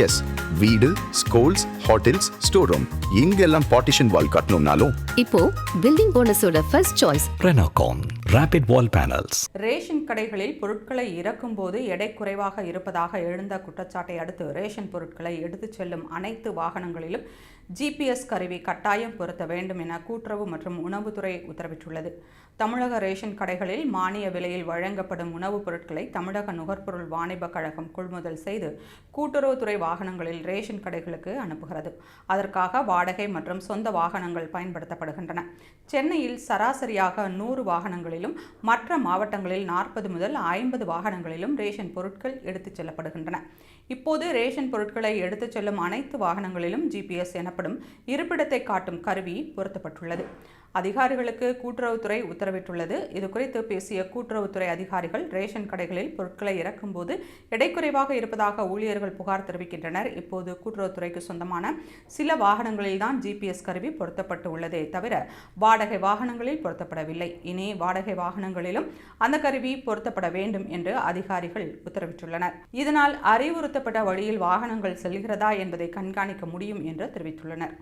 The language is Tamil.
எஸ், வீடு, ஸ்கூல்ஸ், ஹோட்டல்ஸ், ஸ்டோர் ரூம் இங்கெல்லாம் பார்ட்டிஷன் வால் கட்டணும்னாலும் இப்போ பில்டிங் போனஸோட first choice Renocon Rapid Wall Panels. Ration கடைகளில் பொருட்களை இறக்கும் போது எடை குறைவாக இருப்பதாக எழுந்த குற்றச்சாட்டை அடுத்து ரேஷன் பொருட்களை எடுத்துச் செல்லும் அனைத்து வாகனங்களிலும் ஜிபிஎஸ் கருவி கட்டாயம் பொருத்த வேண்டும் என கூட்டுறவு மற்றும் உணவுத்துறை உத்தரவிட்டுள்ளது. தமிழக ரேஷன் கடைகளில் மானிய விலையில் வழங்கப்படும் உணவுப் பொருட்களை தமிழக நுகர்பொருள் வாணிப கழகம் கொள்முதல் செய்து கூட்டுறவுத்துறை வாகனங்களில் ரேஷன் கடைகளுக்கு அனுப்புகிறது. அதற்காக வாடகை மற்றும் சொந்த வாகனங்கள் பயன்படுத்தப்படுகின்றன. சென்னையில் சராசரியாக 100 வாகனங்களிலும் மற்ற மாவட்டங்களில் 40 முதல் 50 வாகனங்களிலும் ரேஷன் பொருட்கள் எடுத்துச் செல்லப்படுகின்றன. இப்போது ரேஷன் பொருட்களை எடுத்துச் செல்லும் அனைத்து வாகனங்களிலும் ஜிபிஎஸ் எனப்படும் இருப்பிடத்தை காட்டும் கருவி பொருத்தப்பட்டுள்ளது. அதிகாரிகளுக்கு கூட்டுறவுத்துறை உத்தரவிட்டுள்ளது. இதுகுறித்து பேசிய கூட்டுறவுத்துறை அதிகாரிகள், ரேஷன் கடைகளில் பொருட்களை இறக்கும்போது எடை குறைவாக இருப்பதாக ஊழியர்கள் புகார் தெரிவிக்கின்றனர். இப்போது கூட்டுறவுத்துறைக்கு சொந்தமான சில வாகனங்களில்தான் ஜிபிஎஸ் கருவி பொருத்தப்பட்டு உள்ளதே தவிர வாடகை வாகனங்களில் பொருத்தப்படவில்லை. இனி வாடகை வாகனங்களிலும் அந்த கருவி பொருத்தப்பட வேண்டும் என்று அதிகாரிகள் உத்தரவிட்டுள்ளனர். இதனால் அறிவுறுத்தப்பட்ட வழியில் வாகனங்கள் செல்கிறதா என்பதை கண்காணிக்க முடியும் என்று தெரிவித்துள்ளனர்.